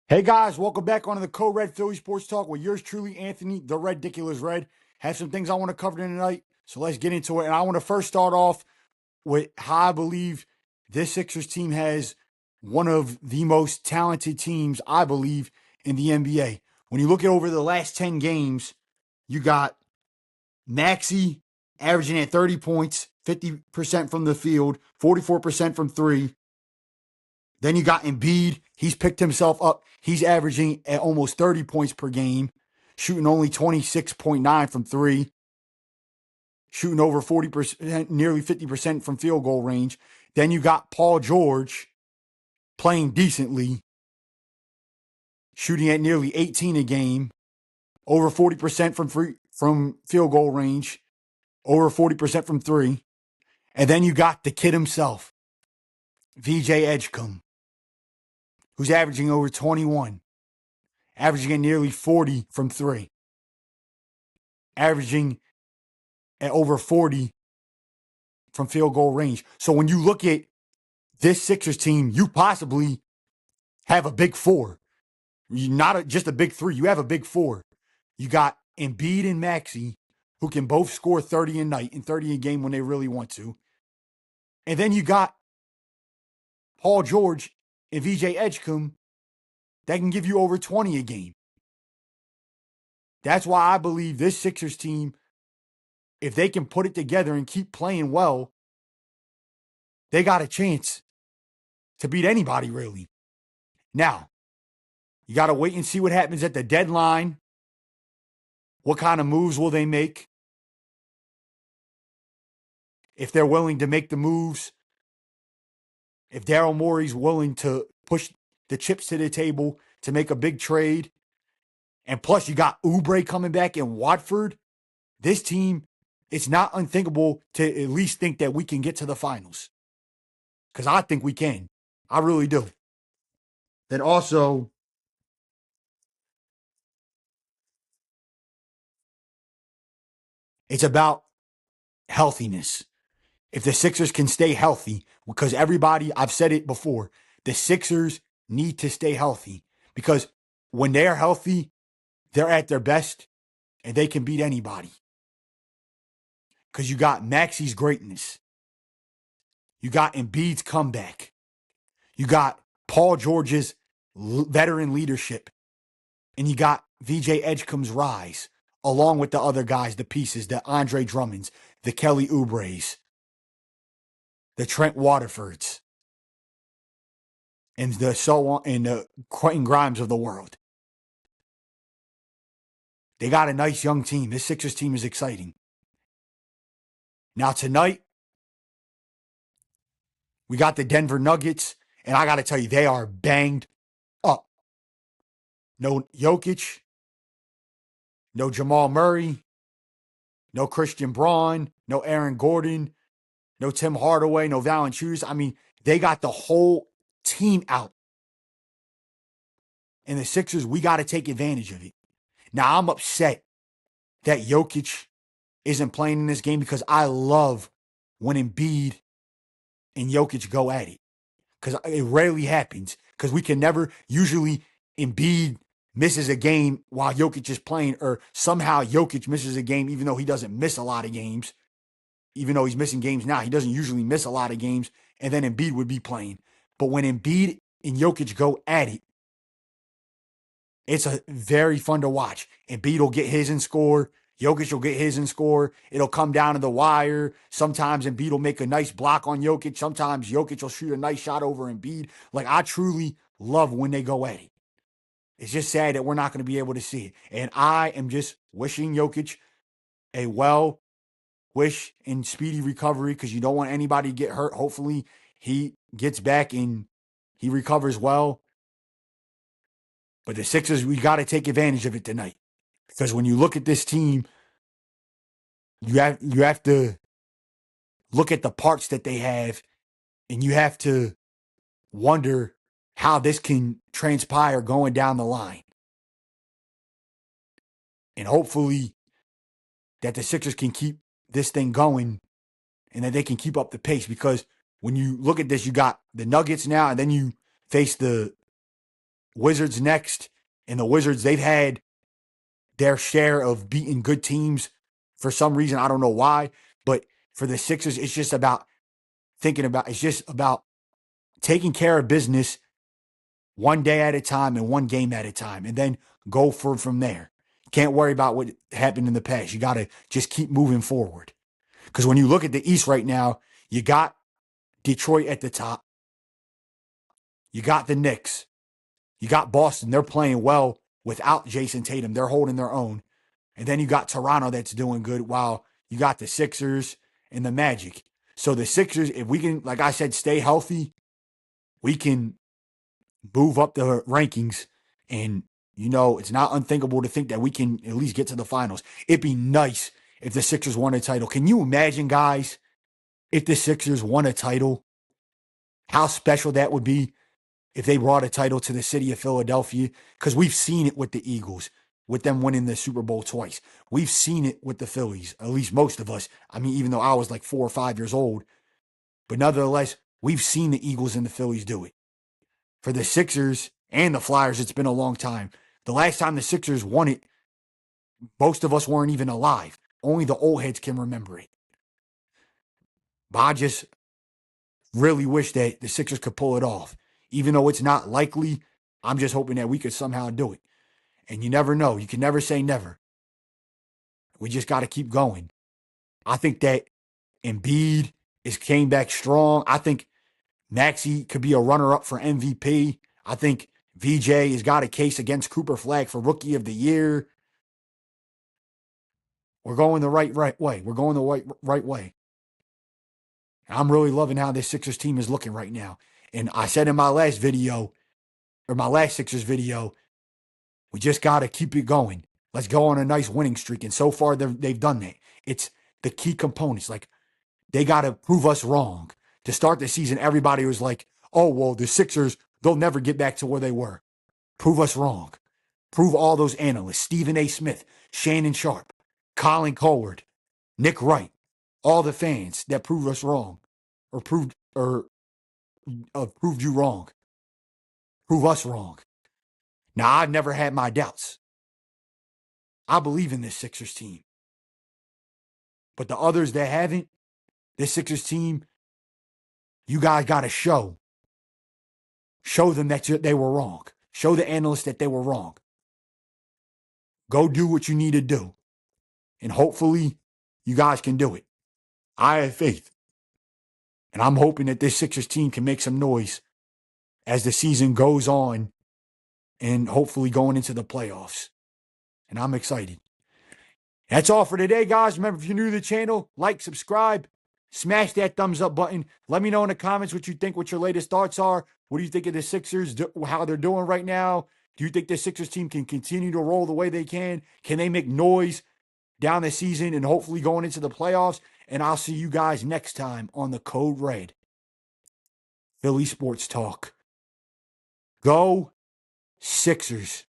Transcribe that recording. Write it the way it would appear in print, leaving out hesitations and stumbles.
Hey guys, welcome back onto the Code Red Philly Sports Talk with yours truly, Anthony, the Ridiculous Red. Have some things I want to cover tonight, so let's get into it. And I want to first start off with how I believe this Sixers team has one of the most talented teams, I believe, in the NBA. When you look at over the last 10 games, you got Maxey averaging at 30 points, 50% from the field, 44% from three. Then you got Embiid. He's picked himself up. He's averaging at almost 30 points per game, shooting only 26.9 from three, shooting over 40%, nearly 50% from field goal range. Then you got Paul George playing decently, shooting at nearly 18 a game, over 40% from field goal range, over 40% from three. And then you got the kid himself, VJ Edgecombe, who's averaging over 21, averaging at nearly 40 from three, averaging at over 40 from field goal range. So when you look at this Sixers team, you possibly have a big four. You're not just a big three. You have a big four. You got Embiid and Maxey, who can both score 30 a night and 30 a game when they really want to. And then you got Paul George and VJ Edgecombe that can give you over 20 a game. That's why I believe this Sixers team, if they can put it together and keep playing well, they got a chance to beat anybody, really. Now, you got to wait and see what happens at the deadline. What kind of moves will they make? If they're willing to make the moves, if Daryl Morey's willing to push the chips to the table to make a big trade, and plus you got Oubre coming back in Watford, this team, it's not unthinkable to at least think that we can get to the finals. Because I think we can. I really do. Then also, it's about healthiness. If the Sixers can stay healthy, because everybody, I've said it before, the Sixers need to stay healthy because when they're healthy, they're at their best and they can beat anybody. Because you got Maxey's greatness, you got Embiid's comeback, you got Paul George's veteran leadership, and you got VJ Edgecombe's rise, along with the other guys, the pieces, the Andre Drummonds, the Kelly Oubres, the Trent Waterfords, and the so on, and the Quentin Grimes of the world. They got a nice young team. This Sixers team is exciting. Now tonight, we got the Denver Nuggets, and I got to tell you, they are banged up. No Jokic, no Jamal Murray, no Christian Braun, no Aaron Gordon, no Tim Hardaway, no Valanciunas. I mean, they got the whole team out. And the Sixers, we got to take advantage of it. Now, I'm upset that Jokic isn't playing in this game because I love when Embiid and Jokic go at it. Because it rarely happens. Because we can never, usually Embiid misses a game while Jokic is playing, or somehow Jokic misses a game even though he doesn't miss a lot of games. Even though he's missing games now, he doesn't usually miss a lot of games, and then Embiid would be playing. But when Embiid and Jokic go at it, it's a very fun to watch. Embiid will get his and score. Jokic will get his and score. It'll come down to the wire. Sometimes Embiid will make a nice block on Jokic. Sometimes Jokic will shoot a nice shot over Embiid. Like, I truly love when they go at it. It's just sad that we're not going to be able to see it. And I am just wishing Jokic a wish and speedy recovery because you don't want anybody to get hurt. Hopefully he gets back and he recovers well. But the Sixers, we got to take advantage of it tonight. Because when you look at this team, you have to look at the parts that they have, and you have to wonder how this can transpire going down the line. And hopefully that the Sixers can keep this thing going and that they can keep up the pace. Because when you look at this, you got the Nuggets now, and then you face the Wizards next. And the Wizards, they've had their share of beating good teams for some reason. I don't know why. But for the Sixers, it's just about taking care of business one day at a time and one game at a time, and then go from there. Can't worry about what happened in the past. You got to just keep moving forward. Because when you look at the East right now, you got Detroit at the top. You got the Knicks. You got Boston. They're playing well without Jason Tatum. They're holding their own. And then you got Toronto that's doing good, while you got the Sixers and the Magic. So the Sixers, if we can, like I said, stay healthy, we can move up the rankings. And, it's not unthinkable to think that we can at least get to the finals. It'd be nice if the Sixers won a title. Can you imagine, guys, if the Sixers won a title? How special that would be if they brought a title to the city of Philadelphia, because we've seen it with the Eagles, with them winning the Super Bowl twice. We've seen it with the Phillies, at least most of us. I mean, even though I was like 4 or 5 years old, but nevertheless, we've seen the Eagles and the Phillies do it. For the Sixers and the Flyers, it's been a long time. The last time the Sixers won it, most of us weren't even alive. Only the old heads can remember it. But I just really wish that the Sixers could pull it off. Even though it's not likely, I'm just hoping that we could somehow do it. And you never know. You can never say never. We just got to keep going. I think that Embiid came back strong. I think Maxey could be a runner-up for MVP. I think VJ has got a case against Cooper Flagg for Rookie of the Year. We're going the right way. We're going the right way. I'm really loving how this Sixers team is looking right now. And I said in my last Sixers video, we just got to keep it going. Let's go on a nice winning streak. And so far, they've done that. It's the key components. Like, they got to prove us wrong. To start the season, everybody was like, oh, well, the Sixers, they'll never get back to where they were. Prove us wrong. Prove all those analysts, Stephen A. Smith, Shannon Sharp, Colin Cowherd, Nick Wright, all the fans that proved us wrong or proved you wrong. Prove us wrong. Now, I've never had my doubts. I believe in this Sixers team. But the others that haven't, this Sixers team, you guys got to show. Show them that they were wrong. Show the analysts that they were wrong. Go do what you need to do. And hopefully, you guys can do it. I have faith. And I'm hoping that this Sixers team can make some noise as the season goes on and hopefully going into the playoffs. And I'm excited. That's all for today, guys. Remember, if you're new to the channel, like, subscribe, smash that thumbs up button. Let me know in the comments what you think, what your latest thoughts are. What do you think of the Sixers, how they're doing right now? Do you think the Sixers team can continue to roll the way they can? Can they make noise down the season and hopefully going into the playoffs? And I'll see you guys next time on the Code Red Philly Sports Talk. Go Sixers.